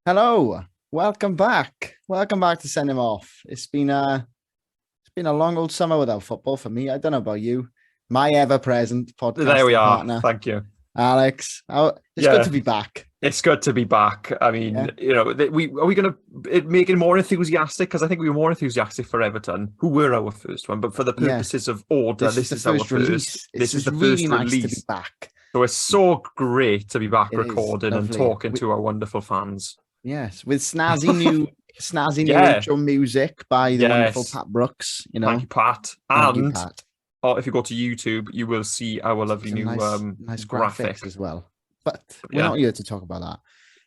Hello, welcome back. Welcome back to Send Him Off. It's been a long old summer without football for me. I don't know about you. My ever-present There we podcasting are. partner, Thank you. Alex. It's good Yeah, to be back. it's good to be back. I Yeah. mean, we are we going to make it more enthusiastic? Because I think we were more enthusiastic for Everton, who were our first one. But for the Yeah. purposes of order, This is this the is our first first. release. It's This is just the really first nice to be release. back. So it's so great to be back It is recording and lovely. talking to our wonderful fans. Yes, with snazzy new Yeah, intro music by the wonderful yes. Pat Brooks, Thank you, Pat. Thank you, And Pat. if you go to YouTube, you will see our lovely Some new nice graphic. graphics as well. But we're Yeah, not here to talk about that.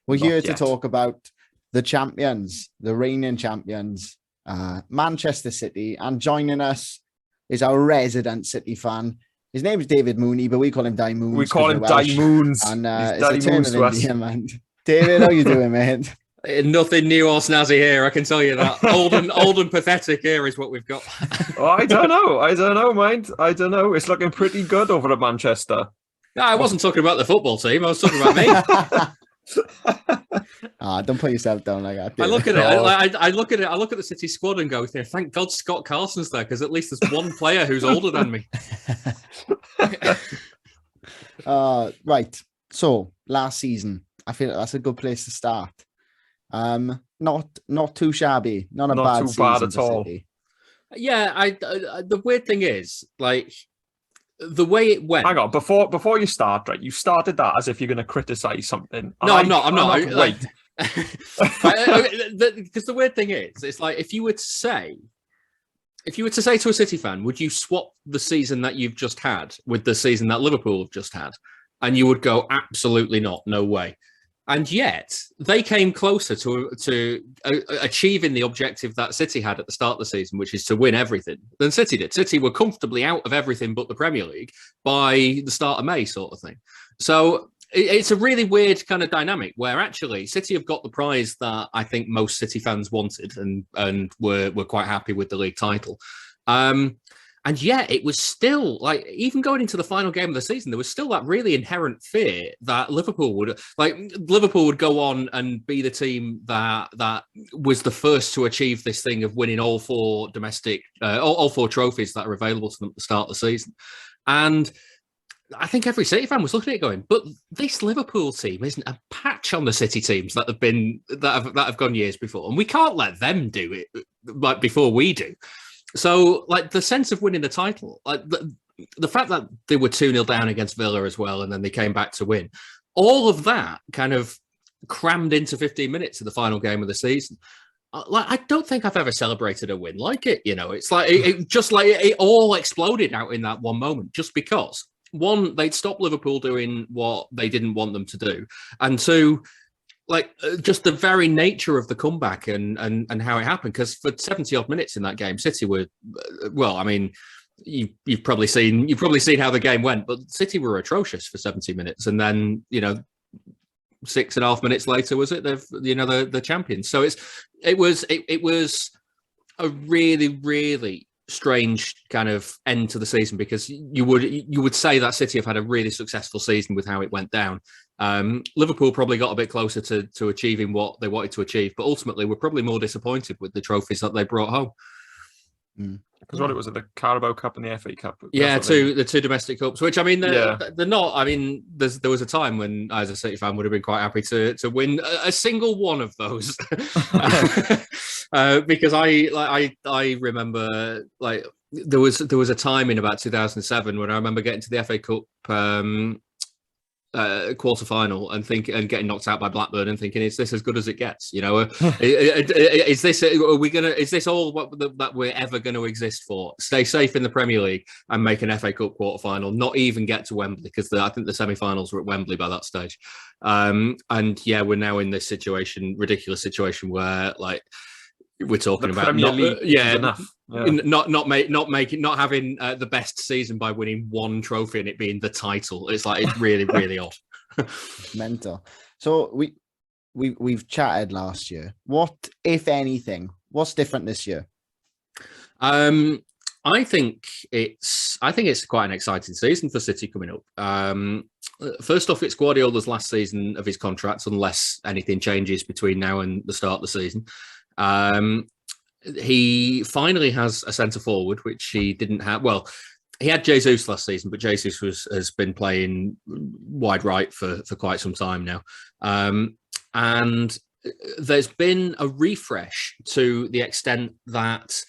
We're here not to yet. talk about the champions, the reigning champions, Manchester City. And joining us is our resident City fan. His name's David Mooney, but we call him Die We Moons call because him we're Daddy Welsh. Moons. And He's it's a Daddy term Moons of to us. endearment. David, how you doing, mate? Nothing new or snazzy here, I can tell you that. Old and pathetic here is what we've got. Oh, I don't know, mind. I don't know. It's looking pretty good over at Manchester. No, I wasn't talking about the football team. I was talking about me. Don't put yourself down like that. I David. look at it. I look at it. I look at the City squad and go, "Thank God Scott Carson's there, because at least there's one player who's older than me." Right. So last season, I feel like that's a good place to start. Not too shabby, not a Not bad too season bad at for all. City. Yeah, the weird thing is, like, the way it went. Hang on, before you start, right? You started that as if you're going to criticize something. No, I'm not. Wait. Because the weird thing is, it's like if you were to say to a City fan, would you swap the season that you've just had with the season that Liverpool have just had? And you would go, absolutely not, no way. And yet they came closer to achieving the objective that City had at the start of the season, which is to win everything, than City did. City were comfortably out of everything but the Premier League by the start of May, sort of thing. So it's a really weird kind of dynamic where actually City have got the prize that I think most City fans wanted and were quite happy with the league title. And yet it was still, like, even going into the final game of the season, there was still that really inherent fear that Liverpool would go on and be the team that was the first to achieve this thing of winning all four trophies that are available to them at the start of the season. And I think every City fan was looking at it going, but this Liverpool team isn't a patch on the City teams that have gone years before, and we can't let them do it like before we do. So, like, the sense of winning the title, like the fact that they were 2-0 down against Villa as well, and then they came back to win, all of that kind of crammed into 15 minutes of the final game of the season. Like, I don't think I've ever celebrated a win like it. You know, it's like it all exploded out in that one moment, just because one, they'd stopped Liverpool doing what they didn't want them to do, and two, like, just the very nature of the comeback and how it happened. Because for 70 odd minutes in that game, City were, well, I mean, you've probably seen how the game went, but City were atrocious for 70 minutes, and then 6.5 minutes later, was it? The champions. So it was a really, really strange kind of end to the season, because you would say that City have had a really successful season with how it went down. Liverpool probably got a bit closer to achieving what they wanted to achieve, but ultimately we're probably more disappointed with the trophies that they brought home. Because what it was, the Carabao Cup and the FA Cup. Yeah, the two domestic cups, which, I mean, they're not. I mean, there was a time when, as a City fan, would have been quite happy to win a single one of those, because I remember, like, there was a time in about 2007 when I remember getting to the FA Cup quarter final and getting knocked out by Blackburn and thinking, is this as good as it gets? Is this all that we're ever going to exist for? Stay safe in the Premier League and make an FA Cup quarter final, not even get to Wembley, because I think the semi-finals were at Wembley by that stage. And yeah, we're now in this ridiculous situation where, like, we're talking about not having the best season by winning one trophy and it being the title. It's like, it's really, really odd. Mental. So we've chatted last year. What, if anything, what's different this year? I I think it's quite an exciting season for City coming up. First off, it's Guardiola's last season of his contract, unless anything changes between now and the start of the season. He finally has a centre forward, which he didn't have. Well, he had Jesus last season, but Jesus has been playing wide right for quite some time now. And there's been a refresh to the extent that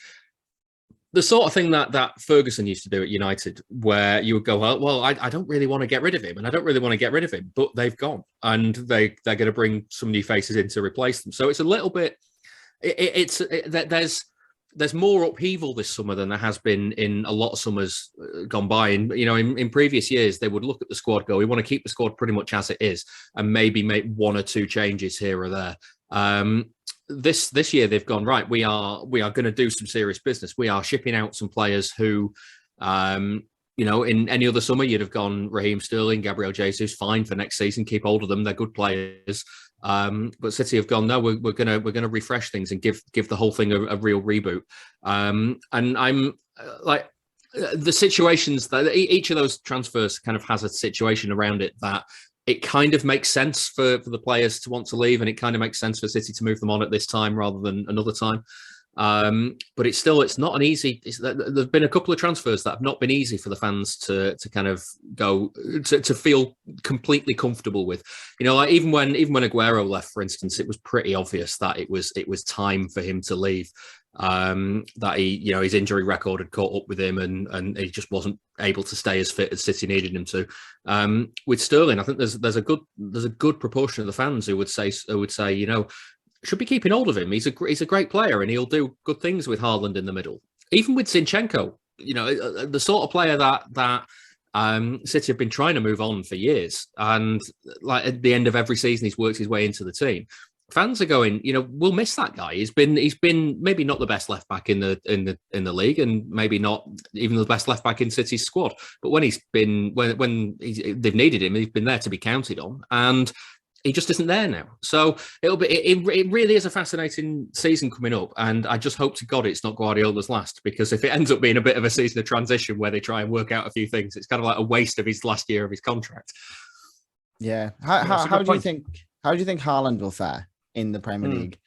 the sort of thing that Ferguson used to do at United, where you would go, well, I don't really want to get rid of him, and I don't really want to get rid of him, but they've gone, and they're going to bring some new faces in to replace them. So it's a little bit, there's more upheaval this summer than there has been in a lot of summers gone by. And in previous years, they would look at the squad, go, we want to keep the squad pretty much as it is, and maybe make one or two changes here or there. This year they've gone, right, we are going to do some serious business. We are shipping out some players who, in any other summer you'd have gone Raheem Sterling, Gabriel Jesus, fine for next season, keep hold of them, they're good players. But City have gone, no, we're gonna refresh things and give the whole thing a real reboot. And I'm like, the situations that each of those transfers kind of has a situation around it that it kind of makes sense for the players to want to leave, and it kind of makes sense for City to move them on at this time rather than another time. But it's not an easy. There've been a couple of transfers that have not been easy for the fans to kind of go to feel completely comfortable with. Like even when Aguero left, for instance, it was pretty obvious that it was time for him to leave. That his injury record had caught up with him, and he just wasn't able to stay as fit as City needed him to. With Sterling, I think there's a good proportion of the fans who would say should be keeping hold of him. He's a great player, and he'll do good things with Haaland in the middle. Even with Zinchenko, the sort of player that City have been trying to move on for years, and like at the end of every season, he's worked his way into the team. Fans are going, we'll miss that guy. He's been maybe not the best left back in the league, and maybe not even the best left back in City's squad. But when they've needed him, he's been there to be counted on, and he just isn't there now. So it really is a fascinating season coming up, and I just hope to God it's not Guardiola's last, because if it ends up being a bit of a season of transition where they try and work out a few things, it's kind of like a waste of his last year of his contract. Yeah. How do you think Haaland will fare in the Premier League?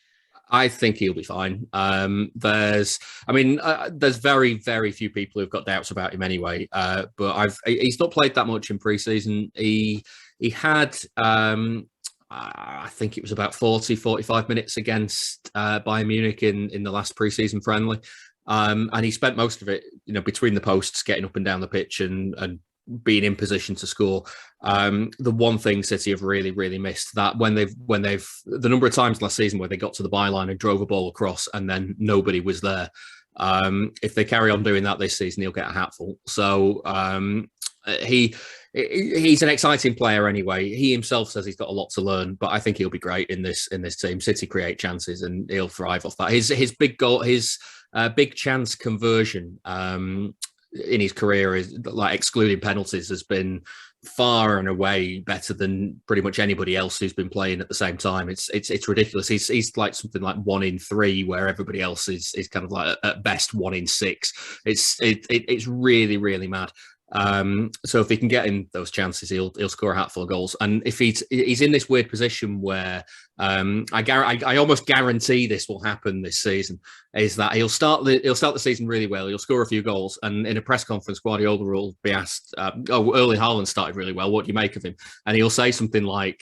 I think he'll be fine. There's very, very few people who've got doubts about him anyway. But he's not played that much in pre-season. He had, I think it was about 45 minutes against Bayern Munich in the last pre-season friendly. And he spent most of it, between the posts, getting up and down the pitch and being in position to score. The one thing City have really, really missed, that when they've the number of times last season where they got to the byline and drove a ball across and then nobody was there. If they carry on doing that this season, he'll get a hatful. So he's an exciting player anyway. He himself says he's got a lot to learn, but I think he'll be great in this team. City create chances and he'll thrive off that. His big goal, his big chance conversion in his career, is like excluding penalties, has been far and away better than pretty much anybody else who's been playing at the same time. It's ridiculous. He's like something like 1 in 3, where everybody else is kind of like at best 1 in 6. It's really, really mad. So if he can get in those chances, he'll score a hatful of goals. And if he's in this weird position where I almost guarantee this will happen this season, is that he'll start the season really well. He'll score a few goals, and in a press conference, Guardiola will be asked, Erling Haaland started really well. What do you make of him? And he'll say something like,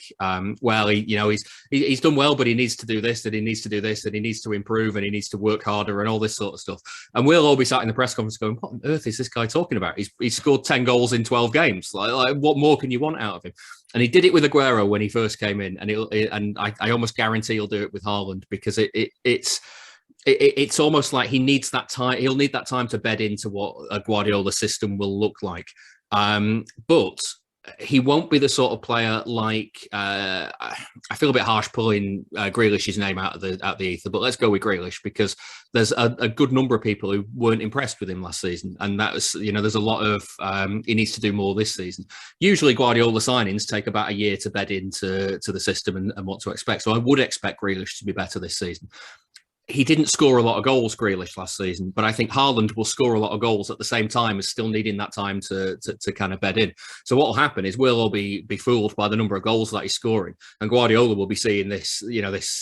well, he's done well, but he needs to do this, and he needs to do this, and he needs to improve, and he needs to work harder, and all this sort of stuff. And we'll all be sat in the press conference going, what on earth is this guy talking about? He's scored 10 goals in 12 games. Like what more can you want out of him? And he did it with Aguero when he first came in, and I almost guarantee he'll do it with Haaland, because it's almost like he needs that time. He'll need that time to bed into what a Guardiola system will look like. But he won't be the sort of player like I feel a bit harsh pulling Grealish's name out of the ether, but let's go with Grealish, because there's a good number of people who weren't impressed with him last season, and that was, there's a lot of he needs to do more this season. Usually Guardiola signings take about a year to bed into the system and what to expect, so I would expect Grealish to be better this season. he didn't score a lot of goals, Grealish, last season, but I think Haaland will score a lot of goals at the same time as still needing that time to kind of bed in. So what will happen is we'll all be fooled by the number of goals that he's scoring, and Guardiola will be seeing this,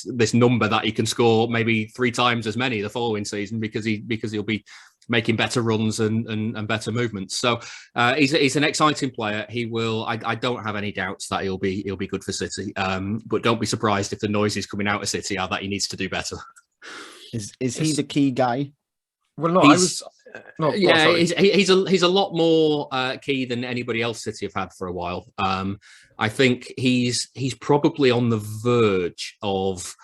this number that he can score maybe 3 times as many the following season because he'll be making better runs and better movements. So he's an exciting player. He will. I don't have any doubts that he'll be good for City. But don't be surprised if the noises coming out of City are that he needs to do better. Is he the key guy? Well, no, he's a lot more key than anybody else City have had for a while. I think he's probably on the verge of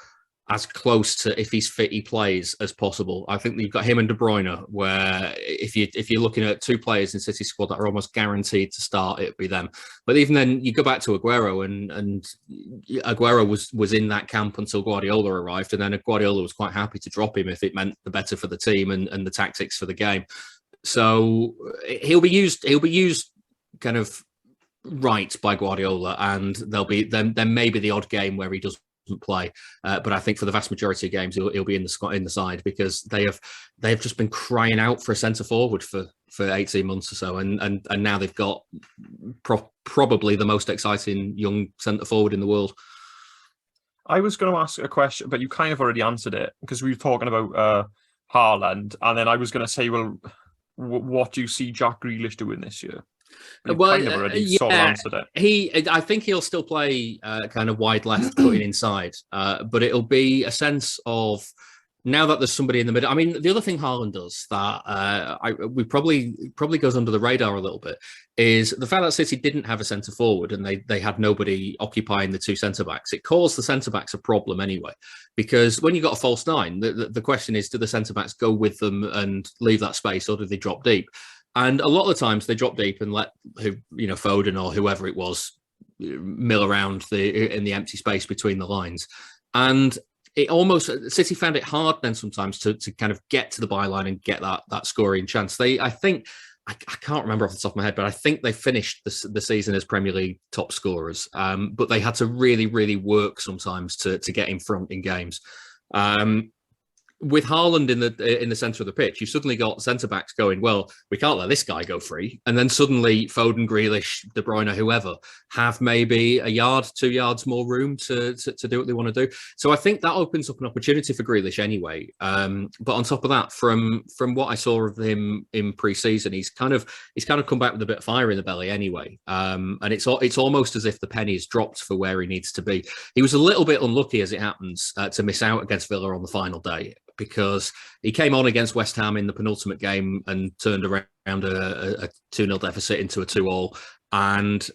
as close to, if he's fit, he plays, as possible. I think you've got him and De Bruyne, where if you're looking at 2 players in City squad that are almost guaranteed to start, it'd be them. But even then, you go back to Aguero, and Aguero was in that camp until Guardiola arrived, and then Guardiola was quite happy to drop him if it meant the better for the team and the tactics for the game. So he'll be used kind of right by Guardiola, and there may be the odd game where he doesn't play, but I think for the vast majority of games he'll be in the side, because they have just been crying out for a centre forward for 18 months or so, and now they've got probably the most exciting young centre forward in the world. I was going to ask a question, but you kind of already answered it, because we were talking about Haaland, and then I was going to say, well, what do you see Jack Grealish doing this year? Well, kind of already sort of answered it. I think he'll still play kind of wide left, cutting inside, but it'll be a sense of, now that there's somebody in the middle. I mean, the other thing Haaland does that we probably goes under the radar a little bit is the fact that City didn't have a centre forward and they had nobody occupying the 2 centre backs. It caused the centre backs a problem anyway, because when you've got a false 9, the question is, do the centre backs go with them and leave that space, or do they drop deep? And a lot of the times they drop deep and let Foden or whoever it was mill around in the empty space between the lines. And it almost, City found it hard then sometimes to kind of get to the byline and get that scoring chance. I think I can't remember off the top of my head, but I think they finished the season as Premier League top scorers. But they had to really, really work sometimes to get in front in games. With Haaland in the centre of the pitch, you've suddenly got centre-backs going, well, we can't let this guy go free. And then suddenly Foden, Grealish, De Bruyne, whoever, have maybe a yard, 2 yards more room to do what they want to do. So I think that opens up an opportunity for Grealish anyway. But on top of that, from what I saw of him in pre-season, he's kind of come back with a bit of fire in the belly anyway. And it's almost as if the penny has dropped for where he needs to be. He was a little bit unlucky, as it happens, to miss out against Villa on the final day, because he came on against West Ham in the penultimate game and turned around a 2-0 deficit into a 2-2, and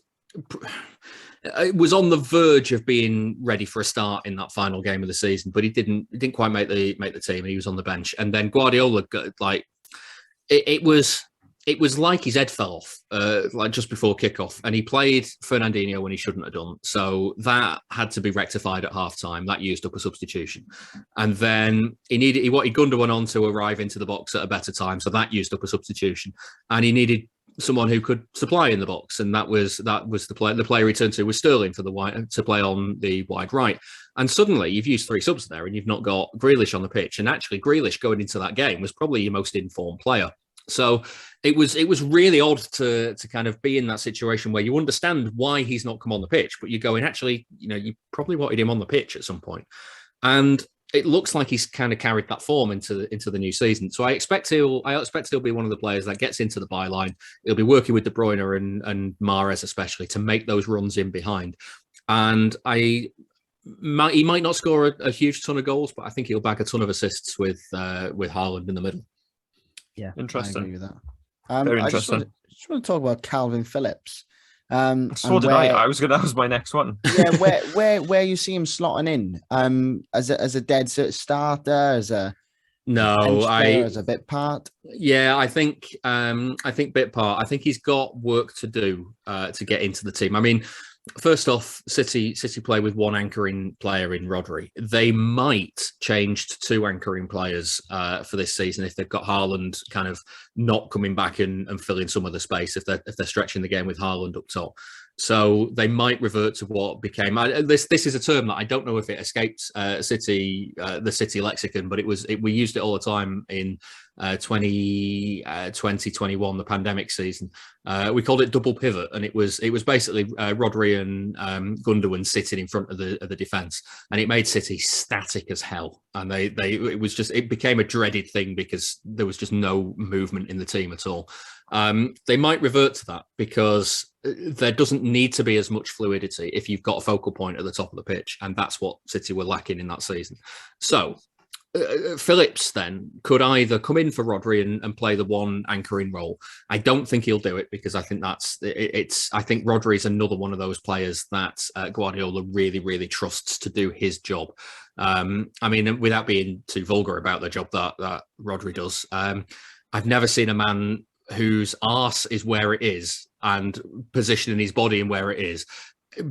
it was on the verge of being ready for a start in that final game of the season, but he didn't quite make the team, and he was on the bench. And then Guardiola, it was like his head fell off, like just before kickoff, and he played Fernandinho when he shouldn't have done. So that had to be rectified at half time. That used up a substitution, and then he wanted Gundogan on to arrive into the box at a better time. So that used up a substitution, and he needed someone who could supply in the box, and that was the player. The player he turned to was Sterling to play on the wide right. And suddenly you've used 3 subs there, and you've not got Grealish on the pitch. And actually, Grealish going into that game was probably your most informed player. So it was really odd to kind of be in that situation where you understand why he's not come on the pitch, but you're going, actually, you probably wanted him on the pitch at some point. And it looks like he's kind of carried that form into the new season. So I expect he'll be one of the players that gets into the byline. He'll be working with De Bruyne and Mahrez especially to make those runs in behind. And he might not score a huge ton of goals, but I think he'll bag a ton of assists with Haaland in the middle. Yeah, interesting. I agree with that. Very interesting. I just want to talk about Calvin Phillips. So did I. That was my next one. Yeah, where you see him slotting in, as a dead starter, as a as a bit part. Yeah, I think bit part. I think he's got work to do to get into the team. I mean, first off, City play with 1 anchoring player in Rodri. They might change to 2 anchoring players for this season if they've got Haaland kind of not coming back and filling some of the space, if they're stretching the game with Haaland up top. So they might revert to what became this. This is a term that I don't know if it escaped the City lexicon, but we used it all the time in 2021, the pandemic season. We called it double pivot, and it was basically Rodri and Gundogan sitting in front of the defence, and it made City static as hell. And it became a dreaded thing because there was just no movement in the team at all. They might revert to that because there doesn't need to be as much fluidity if you've got a focal point at the top of the pitch, and that's what City were lacking in that season. So Phillips then could either come in for Rodri and play the one anchoring role. I don't think he'll do it because I think I think Rodri is another one of those players that Guardiola really, really trusts to do his job. I mean, without being too vulgar about the job that Rodri does, I've never seen a man whose arse is where it is and positioning his body in where it is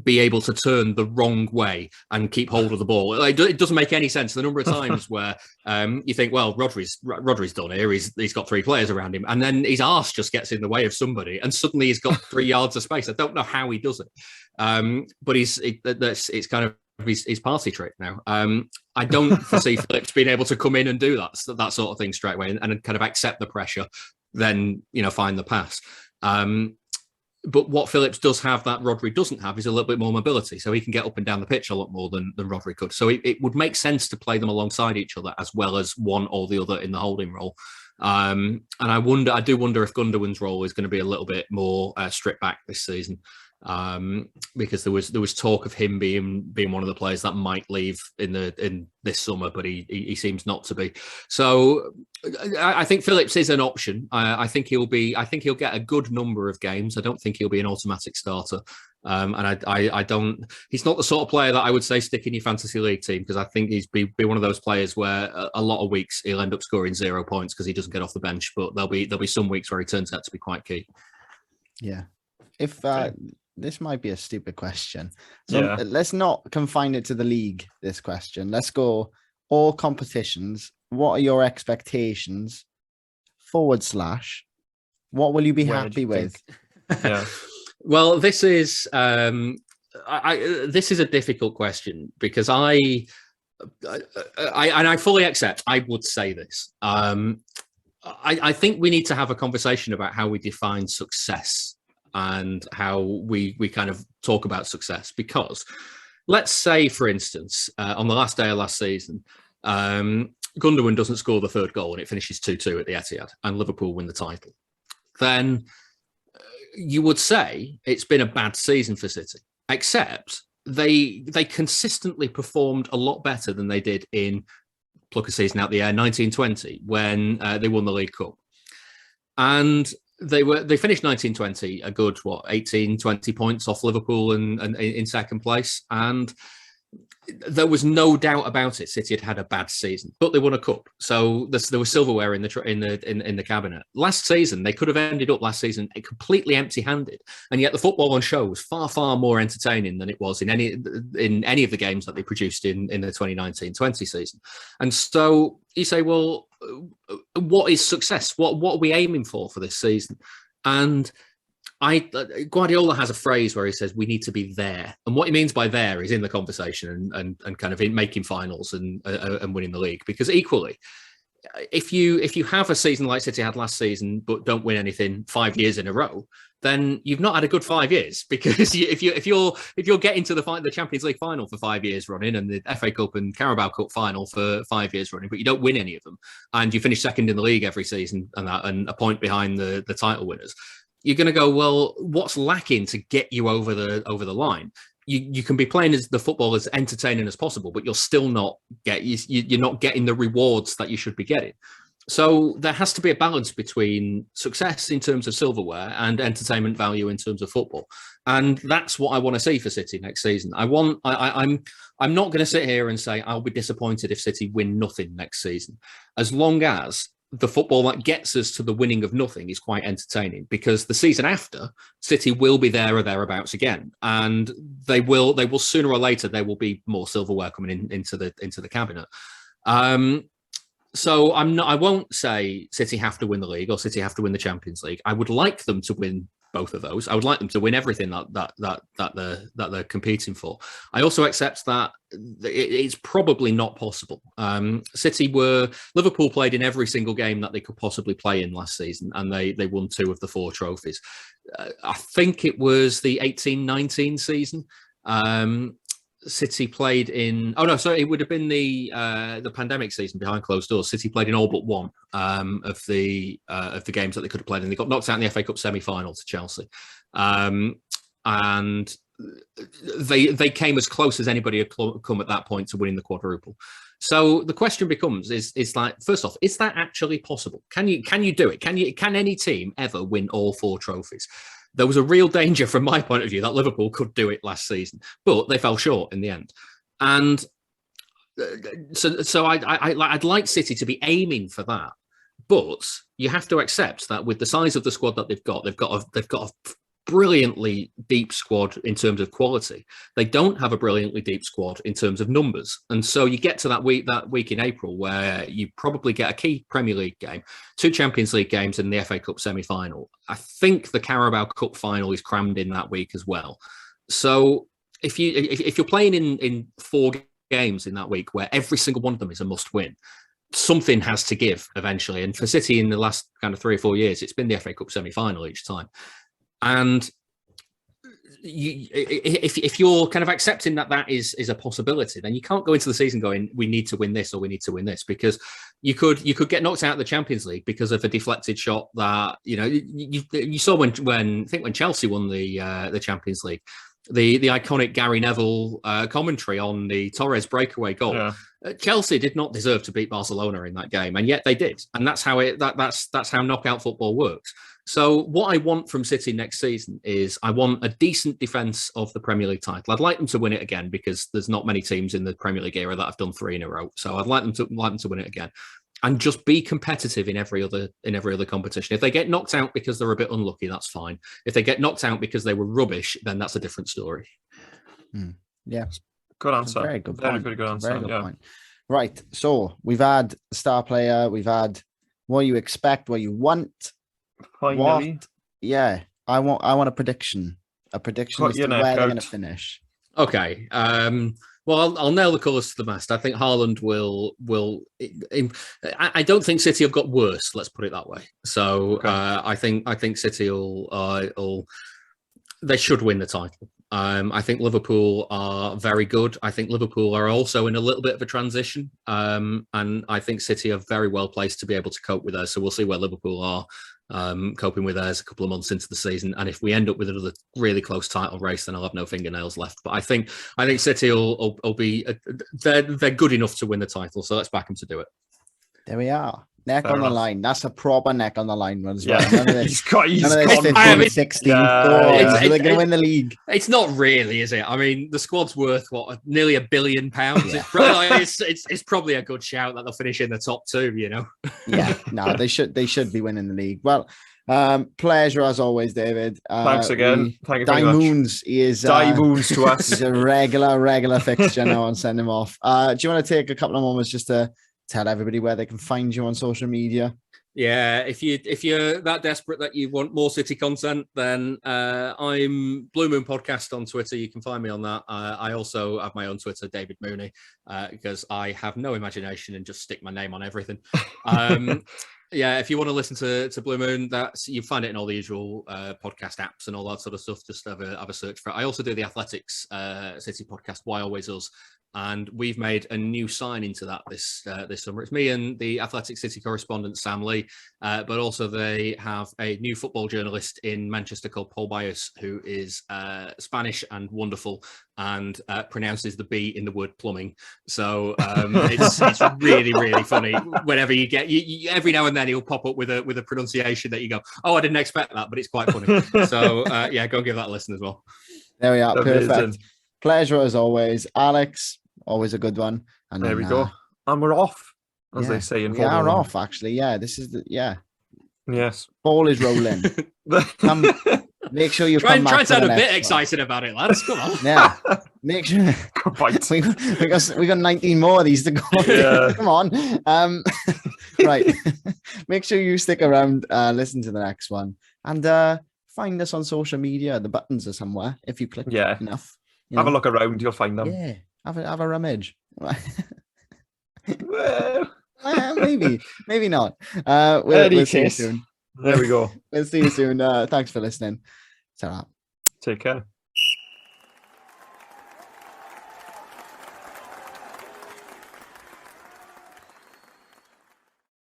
be able to turn the wrong way and keep hold of the ball. It doesn't make any sense. The number of times where you think, well, Rodri's done here. He's got three players around him, and then his arse just gets in the way of somebody, and suddenly he's got 3 yards of space. I don't know how he does it, but it's kind of his party trick now. I don't foresee Phillips being able to come in and do that sort of thing straight away and kind of accept the pressure, then find the pass. But what Phillips does have that Rodri doesn't have is a little bit more mobility, so he can get up and down the pitch a lot more than Rodri could. So it would make sense to play them alongside each other as well as one or the other in the holding role. And I do wonder if Gundogan's role is going to be a little bit more stripped back this season, because there was talk of him being one of the players that might leave in this summer, but he seems not to be. So I think Phillips is an option. I think he'll get a good number of games. I don't think he'll be an automatic starter. And I don't. He's not the sort of player that I would say stick in your fantasy league team, because I think he's be one of those players where a lot of weeks he'll end up scoring 0 points because he doesn't get off the bench. But there'll be some weeks where he turns out to be quite key. Yeah. If this might be a stupid question, so let's not confine it to the league. This question. Let's go all competitions. What are your expectations? / what will you be happy with? Yeah. Well, this is this is a difficult question because I fully accept. I would say this. I think we need to have a conversation about how we define success and how we kind of talk about success. Because let's say, for instance, on the last day of last season, Gundogan doesn't score the third goal and it finishes 2-2 at the Etihad and Liverpool win the title. Then you would say it's been a bad season for City, except they consistently performed a lot better than they did in, pluck a season out the air, 1920, when they won the League Cup. And they finished 1920 a good 18-20 points off Liverpool and in second place, and there was no doubt about it. City had a bad season, but they won a cup, so there was silverware in the cabinet. Last season, they could have ended up completely empty-handed, and yet the football on show was far more entertaining than it was in any of the games that they produced in the 2019-20 season. And so you say, well, what is success? What are we aiming for this season? And Guardiola has a phrase where he says we need to be there, and what he means by there is in the conversation and kind of in making finals and winning the league. Because equally, if you have a season like City had last season but don't win anything 5 years in a row, then you've not had a good 5 years. Because if you're getting to the Champions League final for 5 years running and the FA Cup and Carabao Cup final for 5 years running, but you don't win any of them, and you finish second in the league every season and a point behind the title winners, you're going to go, well, what's lacking to get you over the line? You can be playing as the football as entertaining as possible, but you're still not you're not getting the rewards that you should be getting. So there has to be a balance between success in terms of silverware and entertainment value in terms of football, and that's what I want to see for City next season. I'm not going to sit here and say I'll be disappointed if City win nothing next season, as long as the football that gets us to the winning of nothing is quite entertaining, because the season after, City will be there or thereabouts again, and they will sooner or later there will be more silverware coming into the cabinet. So I won't say City have to win the league or City have to win the Champions League. I would like them to win both of those. I would like them to win everything that they're competing for. I also accept that it's probably not possible. Liverpool played in every single game that they could possibly play in last season, and they won 2 of the 4 trophies. I think it was the 18-19 season. City played in. Oh no, sorry, it would have been the pandemic season behind closed doors. City played in all but one of the games that they could have played, and they got knocked out in the FA Cup semi-final to Chelsea, and they came as close as anybody had come at that point to winning the quadruple. So the question becomes: is like, first off, is that actually possible? Can you do it? Can any team ever win all 4 trophies? There was a real danger from my point of view that Liverpool could do it last season, but they fell short in the end. And so I'd like City to be aiming for that, but you have to accept that with the size of the squad that they've got a brilliantly deep squad in terms of quality. They don't have a brilliantly deep squad in terms of numbers. And so you get to that week in April where you probably get a key Premier League game, 2 Champions League games and the FA Cup semi-final. I think the Carabao Cup final is crammed in that week as well. So if you're playing in 4 games in that week where every single one of them is a must win, something has to give eventually. And for City in the last kind of 3 or 4 years, it's been the FA Cup semi-final each time. And if you're kind of accepting that is a possibility, then you can't go into the season going, we need to win this or we need to win this, because you could get knocked out of the Champions League because of a deflected shot that, you saw when Chelsea won the Champions League, the iconic Gary Neville commentary on the Torres breakaway goal. Yeah. Chelsea did not deserve to beat Barcelona in that game, and yet they did, and that's how that's how knockout football works. So what I want from City next season is I want a decent defence of the Premier League title. I'd like them to win it again because there's not many teams in the Premier League era that have done 3 in a row. So I'd like them to win it again, and just be competitive in every other competition. If they get knocked out because they're a bit unlucky, that's fine. If they get knocked out because they were rubbish, then that's a different story. Yeah, good answer. Very good point. Very good answer. Very good point. Right. So we've had star player. We've had what you expect, what you want. Finally. Yeah, I want a prediction. A prediction as to where they're going to finish. Okay. Well, I'll nail the colours to the mast. I think Haaland will. I don't think City have got worse. Let's put it that way. So okay. I think City will. They should win the title. I think Liverpool are very good. I think Liverpool are also in a little bit of a transition. And I think City are very well placed to be able to cope with theirs. So we'll see where Liverpool are coping with theirs a couple of months into the season. And if we end up with another really close title race, then I'll have no fingernails left. But I think City will be they're good enough to win the title. So let's back them to do it. There we are. Neck on the line. That's a proper neck on the line one as well. Yeah. None of this, none of this 15, 16 goals. They're going to win the league. It's not really, is it? I mean, the squad's worth nearly £1 billion. Yeah. It's probably a good shout that they'll finish in the top 2. Yeah, no, they should be winning the league. Well, pleasure as always, David. Thanks again. Thank you very much. Moons, he is Moons to us. He's a regular fixture now and send him off. Do you want to take a couple of moments just to tell everybody where they can find you on social media? Yeah, if you're that desperate that you want more City content, then I'm Blue Moon Podcast on Twitter. You can find me on that. I also have my own Twitter, David Mooney, because I have no imagination and just stick my name on everything. Yeah, if you want to listen to Blue Moon, you find it in all the usual podcast apps and all that sort of stuff. Just have a search for it. I also do the Athletics City podcast, Why Always Us, and we've made a new sign into that this summer. It's me and the Athletic City correspondent Sam Lee, but also they have a new football journalist in Manchester called Paul Bias, who is Spanish and wonderful and pronounces the B in the word plumbing. So it's really, really funny. Whenever you get every now and then he'll pop up with a pronunciation that you go, oh, I didn't expect that, but it's quite funny. So yeah, go and give that a listen as well. There we are. Perfect. Pleasure as always. Alex, always a good one. And there we go. And we're off, as they say in football. We are off, actually. Yeah, this is Yes. Ball is rolling. Make sure you try come back. Try and sound a bit excited about it, lads. Come on. Yeah. Make sure we got 19 more of these to go. Yeah. Come on. Right. Make sure you stick around, listen to the next one. And find us on social media. The buttons are somewhere if you click enough. Have a look around, you'll find them. Yeah, have a rummage. Well, maybe not. We'll see you soon. There we go. We'll see you soon. Thanks for listening. Ta-ra. Take care.